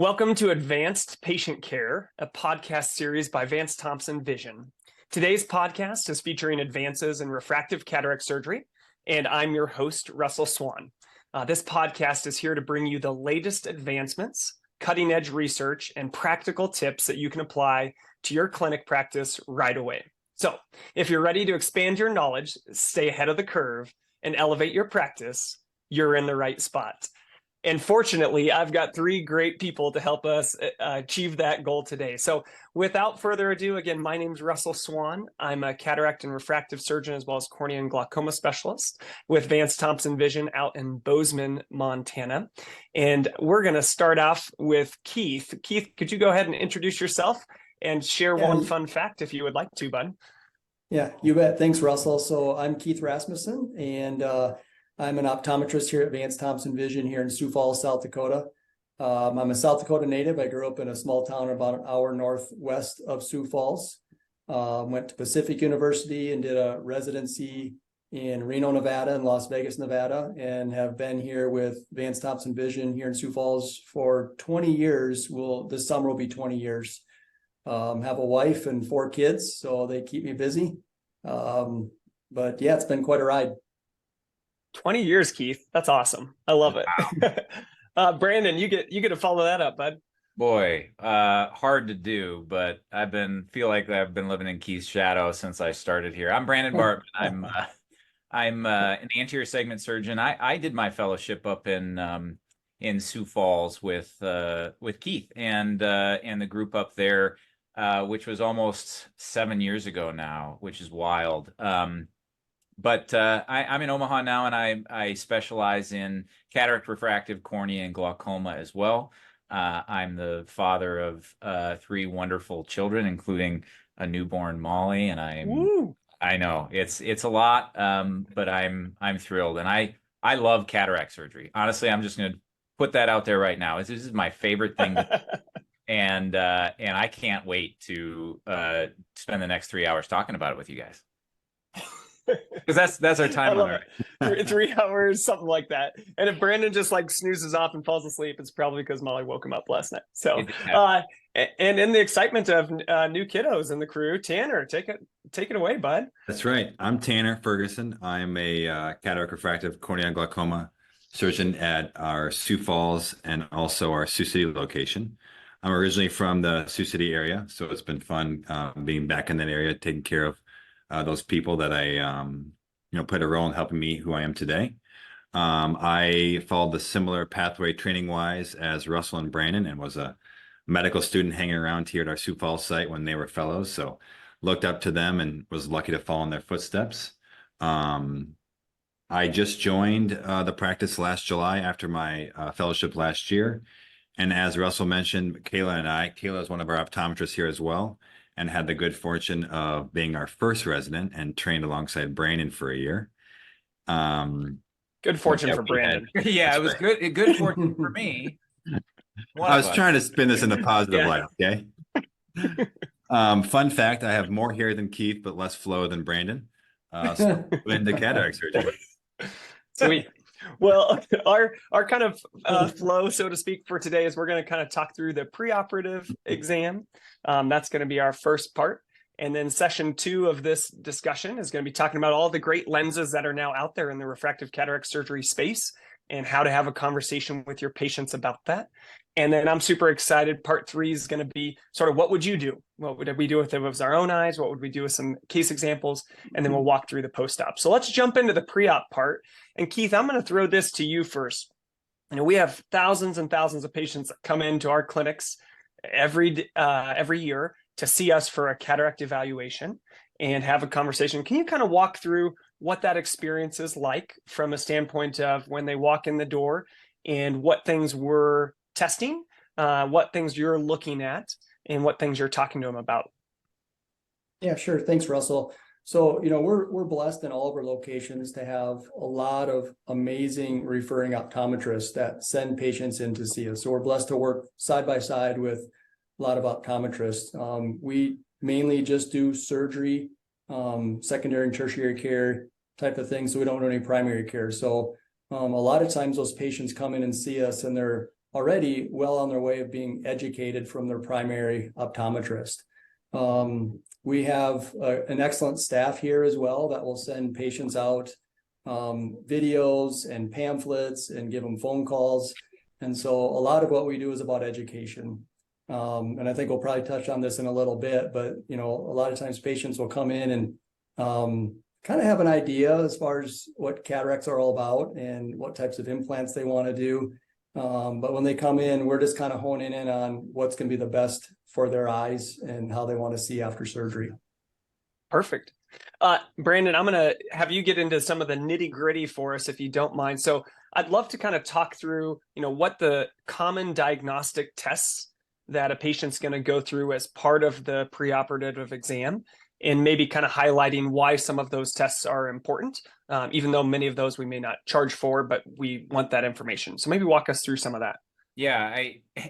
Welcome to Advanced Patient Care, a podcast series by Vance Thompson Vision. Today's podcast is featuring advances in refractive cataract surgery, and I'm your host, Russell Swan. This podcast is here to bring you the latest advancements, cutting-edge research, and practical tips that you can apply to your clinic practice right away. So, if you're ready to expand your knowledge, stay ahead of the curve, and elevate your practice, you're in the right spot. And fortunately, I've got three great people to help us achieve that goal today. So without further ado, again, my name is Russell Swan. I'm a cataract and refractive surgeon as well as cornea and glaucoma specialist with Vance Thompson Vision out in Bozeman, Montana. And we're going to start off with Keith. Keith, could you go ahead and introduce yourself and share one fun fact if you would like to, bud? Yeah, you bet. Thanks, Russell. So I'm Keith Rasmussen, and I'm an optometrist here at Vance Thompson Vision here in Sioux Falls, South Dakota. I'm a South Dakota native. I grew up in a small town about an hour northwest of Sioux Falls. Went to Pacific University and did a residency in Reno, Nevada and Las Vegas, Nevada, and have been here with Vance Thompson Vision here in Sioux Falls for 20 years. This summer will be 20 years. Have a wife and 4 kids, so they keep me busy. But yeah, it's been quite a ride. 20 years, Keith. That's awesome. I love it. Brandon, you get to follow that up, bud. Boy, hard to do, but feel like I've been living in Keith's shadow since I started here. I'm Brandon Bartman. I'm an anterior segment surgeon. I did my fellowship up in Sioux Falls with Keith and the group up there, which was almost 7 years ago now, which is wild. But I'm in Omaha now, and I specialize in cataract, refractive, cornea, and glaucoma as well. I'm the father of 3 wonderful children, including a newborn Molly, and I know it's a lot, but I'm thrilled, and I love cataract surgery. Honestly, I'm just going to put that out there right now. This is my favorite thing, and I can't wait to spend the next 3 hours talking about it with you guys. Because that's our time limit. 3 hours, something like that. And if Brandon just like snoozes off and falls asleep, it's probably because Molly woke him up last night. So, and in the excitement of new kiddos in the crew, Tanner, take it away, bud. That's right. I'm Tanner Ferguson. I'm a cataract, refractive, cornea, and glaucoma surgeon at our Sioux Falls and also our Sioux City location. I'm originally from the Sioux City area, so it's been fun being back in that area, taking care of those people that I, played a role in helping me who I am today. I followed the similar pathway training-wise as Russell and Brandon, and was a medical student hanging around here at our Sioux Falls site when they were fellows. So looked up to them and was lucky to follow in their footsteps. I just joined the practice last July after my fellowship last year. And as Russell mentioned, Kayla is one of our optometrists here as well, and had the good fortune of being our first resident and trained alongside Brandon for a year. Good fortune for Brandon. Yeah, it was good fortune for me. I was trying to spin this in a positive light, okay? Fun fact, I have more hair than Keith, but less flow than Brandon. So into cataract surgery. Sweet. Well, our kind of flow, so to speak, for today is we're going to kind of talk through the preoperative exam. That's going to be our first part. And then session 2 of this discussion is going to be talking about all the great lenses that are now out there in the refractive cataract surgery space and how to have a conversation with your patients about that. And then I'm super excited. Part 3 is going to be sort of what would you do? What would we do if it was our own eyes? What would we do with some case examples? And then we'll walk through the post-op. So let's jump into the pre-op part. And Keith, I'm going to throw this to you first. We have thousands and thousands of patients that come into our clinics every year to see us for a cataract evaluation and have a conversation. Can you kind of walk through what that experience is like from a standpoint of when they walk in the door and what things we're testing, what things you're looking at, and what things you're talking to them about? Yeah, sure. Thanks, Russell. So, we're blessed in all of our locations to have a lot of amazing referring optometrists that send patients in to see us. So we're blessed to work side by side with a lot of optometrists. We mainly just do surgery, secondary and tertiary care type of thing. So we don't do any primary care. So a lot of times those patients come in and see us and they're already well on their way of being educated from their primary optometrist. We have an excellent staff here as well that will send patients out videos and pamphlets and give them phone calls. And so a lot of what we do is about education. And I think we'll probably touch on this in a little bit, but a lot of times patients will come in and kind of have an idea as far as what cataracts are all about and what types of implants they want to do. But when they come in, we're just kind of honing in on what's going to be the best for their eyes and how they want to see after surgery. Perfect. Brandon, I'm going to have you get into some of the nitty gritty for us, if you don't mind. So I'd love to kind of talk through, what the common diagnostic tests that a patient's going to go through as part of the preoperative exam, and maybe kind of highlighting why some of those tests are important, even though many of those we may not charge for, but we want that information. So maybe walk us through some of that. Yeah,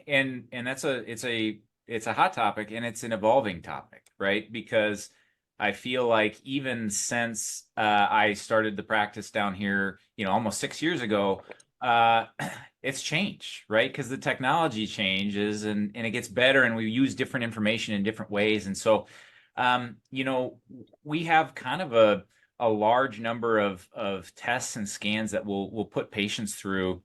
and it's a hot topic, and it's an evolving topic, right? Because I feel like even since I started the practice down here, almost 6 years ago, it's changed, right? Because the technology changes and it gets better, and we use different information in different ways. And so, we have kind of a large number of tests and scans that we'll put patients through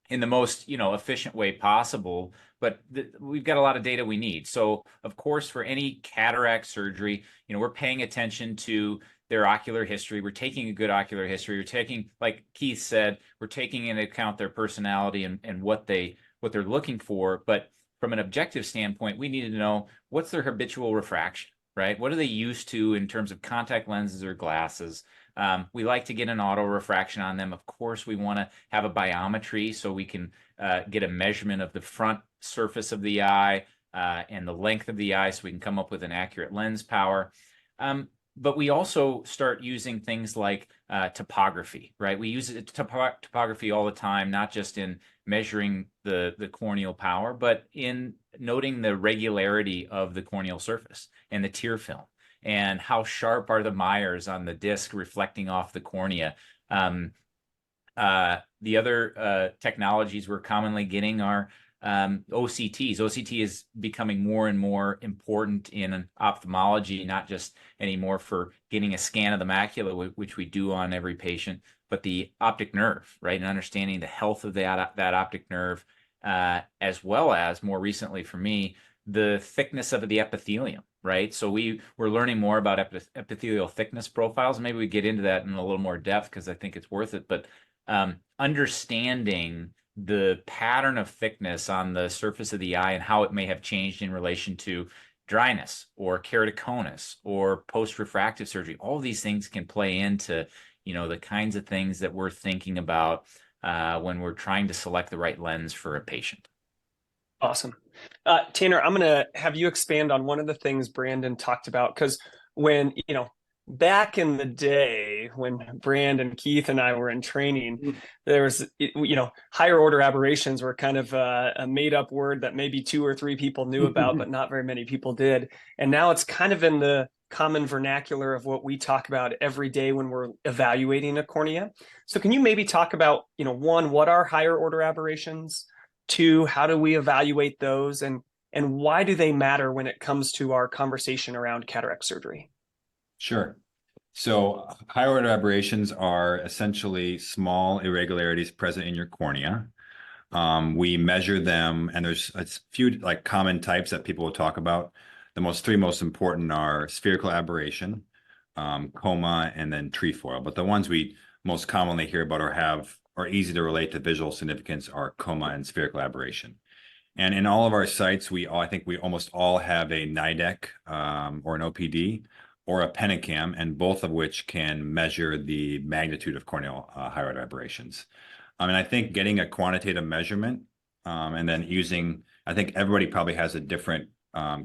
in the most, efficient way possible. But we've got a lot of data we need. So, of course, for any cataract surgery, we're paying attention to their ocular history. We're taking a good ocular history. We're taking, like Keith said, we're taking into account their personality and what they're looking for. But from an objective standpoint, we need to know what's their habitual refraction, right? What are they used to in terms of contact lenses or glasses? We like to get an auto refraction on them. Of course, we want to have a biometry so we can get a measurement of the front surface of the eye and the length of the eye so we can come up with an accurate lens power. But we also start using things like topography, right? We use topography all the time, not just in measuring the corneal power, but in noting the regularity of the corneal surface and the tear film, and how sharp are the mires on the disc reflecting off the cornea. The other technologies we're commonly getting are OCTs. OCT is becoming more and more important in ophthalmology, not just anymore for getting a scan of the macula, which we do on every patient, but the optic nerve, right? And understanding the health of that optic nerve, as well as, more recently for me, the thickness of the epithelium, right? So we're learning more about epithelial thickness profiles. Maybe we get into that in a little more depth because I think it's worth it. But understanding the pattern of thickness on the surface of the eye and how it may have changed in relation to dryness or keratoconus or post-refractive surgery. All of these things can play into, the kinds of things that we're thinking about when we're trying to select the right lens for a patient. Awesome. Tanner, I'm going to have you expand on one of the things Brandon talked about, because when, back in the day when Brandon, Keith, and I were in training, there was, higher order aberrations were kind of a made up word that maybe 2 or 3 people knew about, but not very many people did. And now it's kind of in the common vernacular of what we talk about every day when we're evaluating a cornea. So can you maybe talk about, 1, what are higher order aberrations? 2, how do we evaluate those? And why do they matter when it comes to our conversation around cataract surgery? Sure. So higher order aberrations are essentially small irregularities present in your cornea. We measure them, and there's a few common types that people will talk about. The 3 most important are spherical aberration, coma, and then trefoil. But the ones we most commonly hear about or easy to relate to visual significance are coma and spherical aberration. And in all of our sites, I think we almost all have a NIDEC or an OPD or a Penicam, and both of which can measure the magnitude of corneal higher order aberrations. And I think getting a quantitative measurement and then I think everybody probably has a different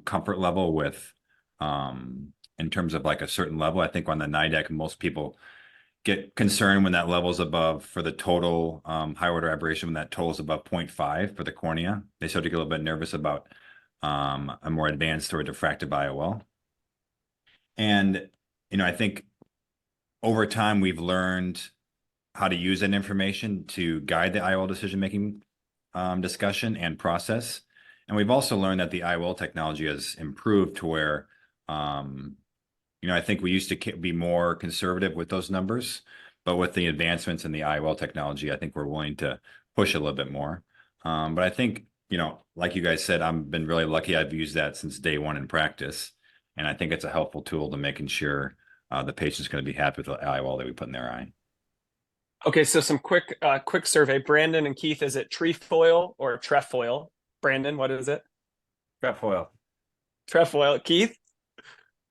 comfort level with, in terms of a certain level. I think on the NIDEC, most people get concerned when that level's above, for the total higher order aberration, when that total is above 0.5 for the cornea. They start to get a little bit nervous about a more advanced or diffractive IOL. And, I think over time we've learned how to use that information to guide the IOL decision-making discussion and process. And we've also learned that the IOL technology has improved to where, I think we used to be more conservative with those numbers, but with the advancements in the IOL technology, I think we're willing to push a little bit more. But I think, like you guys said, I've been really lucky. I've used that since day one in practice. And I think it's a helpful tool to making sure the patient's going to be happy with the IOL that we put in their eye. Okay, so some quick survey. Brandon and Keith, is it trefoil or trefoil? Brandon, what is it? Trefoil. Trefoil. Keith?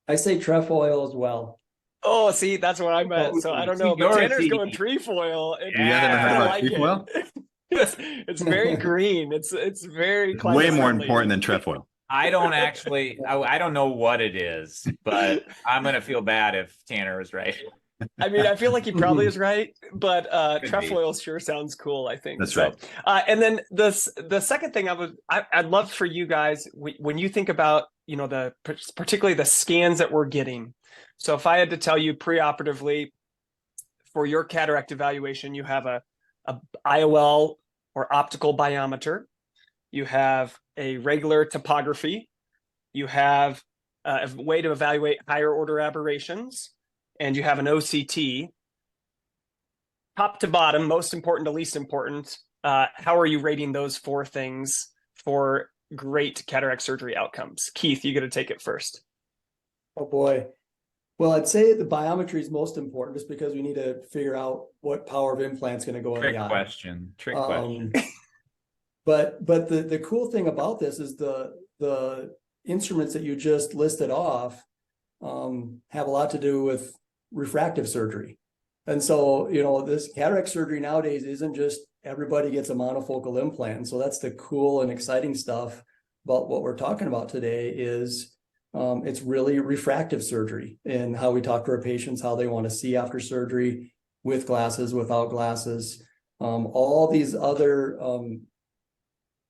I say trefoil as well. Oh, see, that's what I meant. So I don't know, but Tanner's going trefoil. You guys ever heard about trefoil? It's very green. It's very way more important than trefoil. I don't know what it is, but I'm going to feel bad if Tanner is right. I mean, I feel like he probably is right, but trefoil sure sounds cool, I think. That's right. And then the second thing I'd love for you guys, when you think about, particularly the scans that we're getting. So if I had to tell you preoperatively for your cataract evaluation, you have a IOL or optical biometer, you have a regular topography, you have a way to evaluate higher order aberrations, and you have an OCT. Top to bottom, most important to least important, how are you rating those four things for great cataract surgery outcomes? Keith, you got to take it first. Oh boy. Well, I'd say the biometry is most important just because we need to figure out what power of implant's going to go in the eye. Trick question. But the cool thing about this is the instruments that you just listed off have a lot to do with refractive surgery. And so, this cataract surgery nowadays isn't just everybody gets a monofocal implant. So that's the cool and exciting stuff about what we're talking about today is it's really refractive surgery and how we talk to our patients, how they want to see after surgery, with glasses, without glasses, all these other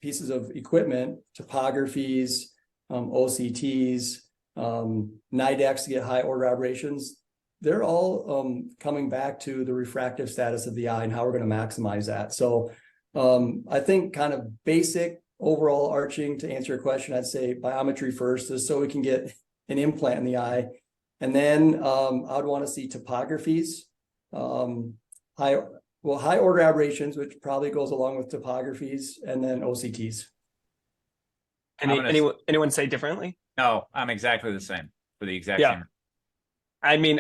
pieces of equipment, topographies, OCTs, NIDEX to get high order aberrations. They're all coming back to the refractive status of the eye and how we're going to maximize that. So I think kind of basic overall arching to answer your question, I'd say biometry first is so we can get an implant in the eye. And then I'd want to see topographies, high order aberrations, which probably goes along with topographies, and then OCTs. Anyone say differently? No, I'm exactly the same for the exact same. I mean,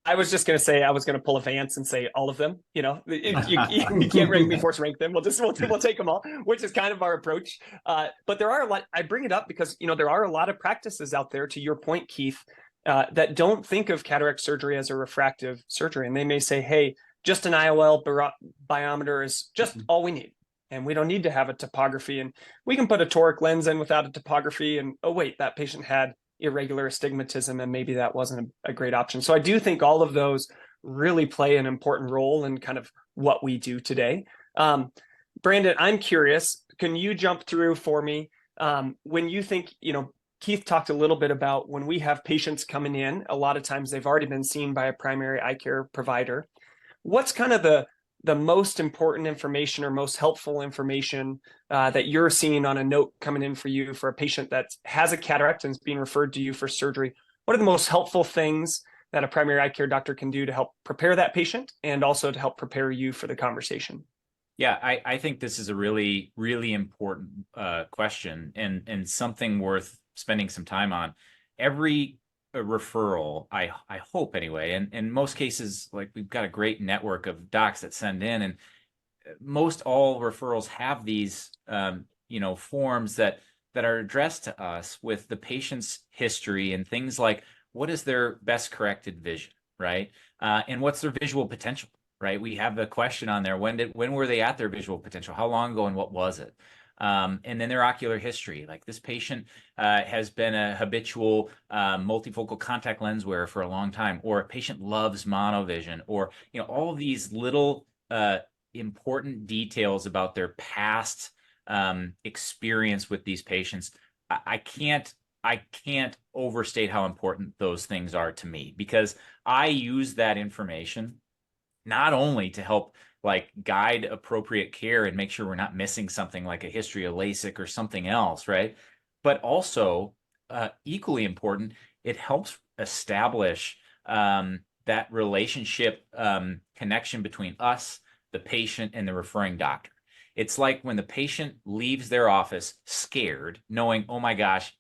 I was just going to say I was going to pull a Vance and say all of them. You can't rank me, force rank them. We'll take them all, which is kind of our approach. But there are a lot. I bring it up because there are a lot of practices out there. To your point, Keith, that don't think of cataract surgery as a refractive surgery, and they may say, "Hey, just an IOL biometer is just all we need, and we don't need to have a topography, and we can put a toric lens in without a topography." And oh wait, that patient had irregular astigmatism, and maybe that wasn't a great option. So I do think all of those really play an important role in kind of what we do today. Brandon, I'm curious, can you jump through for me when you think, Keith talked a little bit about when we have patients coming in, a lot of times they've already been seen by a primary eye care provider. What's kind of the most important information or most helpful information that you're seeing on a note coming in for you for a patient that has a cataract and is being referred to you for surgery? What are the most helpful things that a primary eye care doctor can do to help prepare that patient and also to help prepare you for the conversation? Yeah, I think this is a really, really important question and something worth spending some time on. Every referral, I hope anyway, and in most cases, like we've got a great network of docs that send in, and most all referrals have these forms that are addressed to us with the patient's history and things like what is their best corrected vision, right? And what's their visual potential, right? We have the question on there, when were they at their visual potential, how long ago, and what was it? And then their ocular history, like this patient has been a habitual multifocal contact lens wearer for a long time, or a patient loves monovision, or all of these little important details about their past experience with these patients. I can't overstate how important those things are to me, because I use that information not only to help like guide appropriate care and make sure we're not missing something like a history of LASIK or something else, right? But also, equally important, it helps establish that relationship connection between us, the patient, and the referring doctor. It's like when the patient leaves their office scared, knowing, oh my gosh,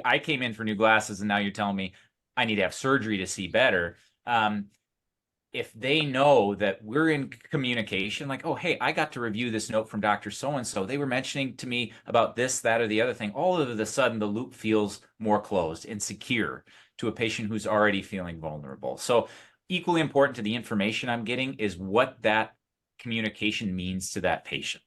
I came in for new glasses and now you're telling me I need to have surgery to see better. If they know that we're in communication, like, oh, hey, I got to review this note from Dr. So-and-so. They were mentioning to me about this, that, or the other thing. All of a sudden, the loop feels more closed and secure to a patient who's already feeling vulnerable. So equally important to the information I'm getting is what that communication means to that patient.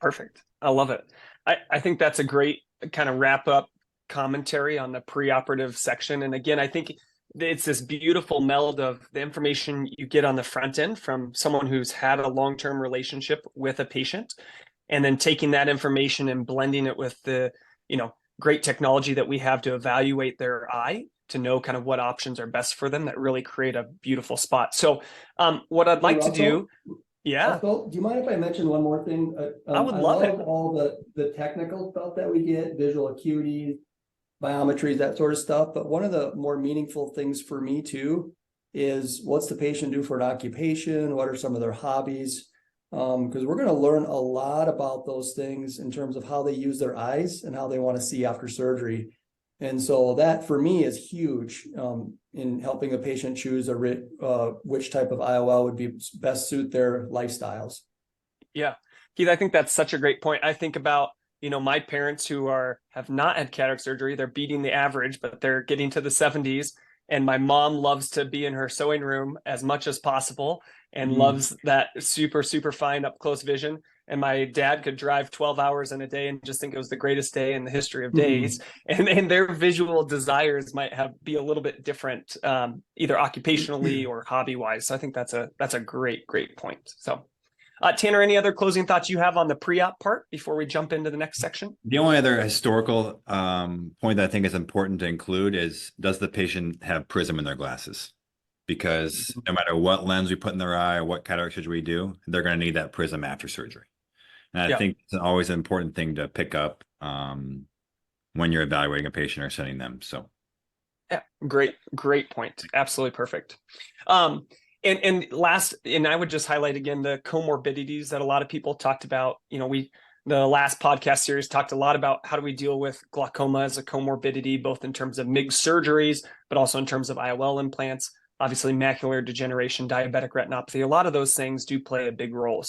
Perfect. I love it. I think that's a great kind of wrap up commentary on the preoperative section. And again, I think it's this beautiful meld of the information you get on the front end from someone who's had a long-term relationship with a patient, and then taking that information and blending it with the, great technology that we have to evaluate their eye to know kind of what options are best for them that really create a beautiful spot. So what I'd like to do. Yeah. Russell, do you mind if I mention one more thing? I would love it. All the technical stuff that we get, visual acuity, biometries, that sort of stuff. But one of the more meaningful things for me too is what's the patient do for an occupation? What are some of their hobbies? Because we're going to learn a lot about those things in terms of how they use their eyes and how they want to see after surgery. And so that for me is huge in helping a patient choose which type of IOL would be best suit their lifestyles. Yeah, Keith, I think that's such a great point. I think about, my parents who have not had cataract surgery. They're beating the average, but they're getting to the 70s. And my mom loves to be in her sewing room as much as possible and loves that super, super fine up close vision. And my dad could drive 12 hours in a day and just think it was the greatest day in the history of days. And their visual desires might be a little bit different, either occupationally or hobby wise. So I think that's a great, great point. So Tanner, any other closing thoughts you have on the pre-op part before we jump into the next section? The only other historical point that I think is important to include is, does the patient have prism in their glasses? Because no matter what lens we put in their eye or what cataract surgery we do, they're going to need that prism after surgery. And I think it's always an important thing to pick up when you're evaluating a patient or sending them. So, yeah, great point. Absolutely perfect. And last, and I would just highlight again the comorbidities that a lot of people talked about. The last podcast series talked a lot about how do we deal with glaucoma as a comorbidity, both in terms of MIGS surgeries, but also in terms of IOL implants. Obviously, macular degeneration, diabetic retinopathy, a lot of those things do play a big role.